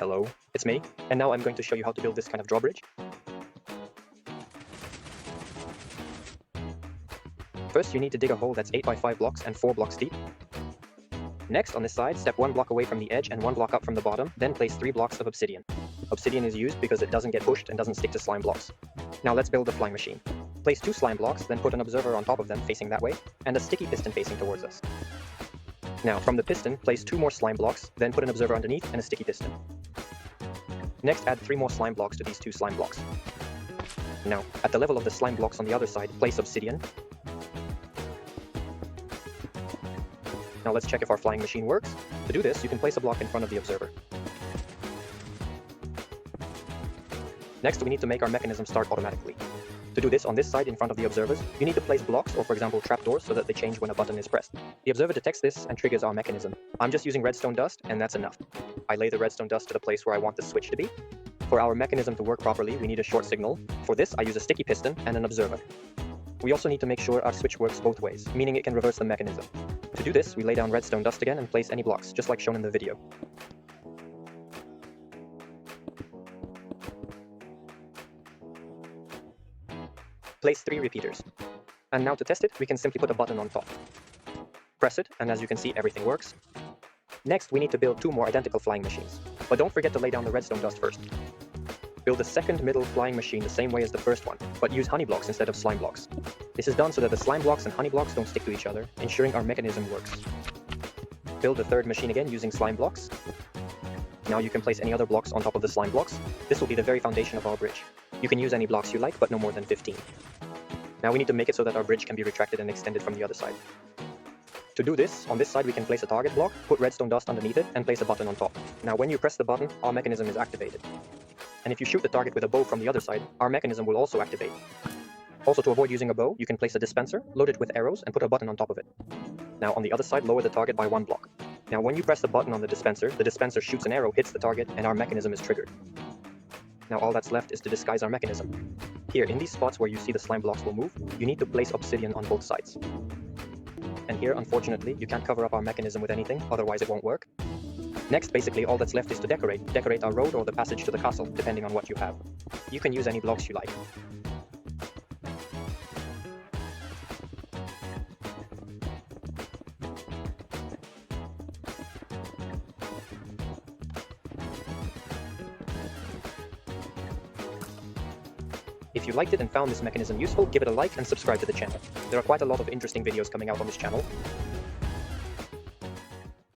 Hello, it's me, and now I'm going to show you how to build this kind of drawbridge. First, you need to dig a hole that's 8 by 5 blocks and 4 blocks deep. Next, on this side, step 1 block away from the edge and 1 block up from the bottom, then place 3 blocks of obsidian. Obsidian is used because it doesn't get pushed and doesn't stick to slime blocks. Now let's build the flying machine. Place 2 slime blocks, then put an observer on top of them facing that way, and a sticky piston facing towards us. Now, from the piston, place 2 more slime blocks, then put an observer underneath and a sticky piston. Next, add 3 more slime blocks to these 2 slime blocks. Now, at the level of the slime blocks on the other side, place obsidian. Now let's check if our flying machine works. To do this, you can place a block in front of the observer. Next, we need to make our mechanism start automatically. To do this on this side in front of the observers, you need to place blocks or, for example, trapdoors so that they change when a button is pressed. The observer detects this and triggers our mechanism. I'm just using redstone dust, and that's enough. I lay the redstone dust to the place where I want the switch to be. For our mechanism to work properly, we need a short signal. For this, I use a sticky piston and an observer. We also need to make sure our switch works both ways, meaning it can reverse the mechanism. To do this, we lay down redstone dust again and place any blocks, just like shown in the video. Place 3 repeaters. And now to test it, we can simply put a button on top. Press it, and as you can see, everything works. Next, we need to build 2 more identical flying machines. But don't forget to lay down the redstone dust first. Build a second middle flying machine the same way as the first one, but use honey blocks instead of slime blocks. This is done so that the slime blocks and honey blocks don't stick to each other, ensuring our mechanism works. Build the third machine again using slime blocks. Now you can place any other blocks on top of the slime blocks. This will be the very foundation of our bridge. You can use any blocks you like, but no more than 15. Now we need to make it so that our bridge can be retracted and extended from the other side. To do this, on this side we can place a target block, put redstone dust underneath it, and place a button on top. Now when you press the button, our mechanism is activated. And if you shoot the target with a bow from the other side, our mechanism will also activate. Also, to avoid using a bow, you can place a dispenser, load it with arrows, and put a button on top of it. Now on the other side, lower the target by 1 block. Now when you press the button on the dispenser shoots an arrow, hits the target, and our mechanism is triggered. Now all that's left is to disguise our mechanism. Here, in these spots where you see the slime blocks will move, you need to place obsidian on both sides. And here, unfortunately, you can't cover up our mechanism with anything, otherwise it won't work. Next, basically all that's left is to decorate our road or the passage to the castle, depending on what you have. You can use any blocks you like. If you liked it and found this mechanism useful, give it a like and subscribe to the channel. There are quite a lot of interesting videos coming out on this channel.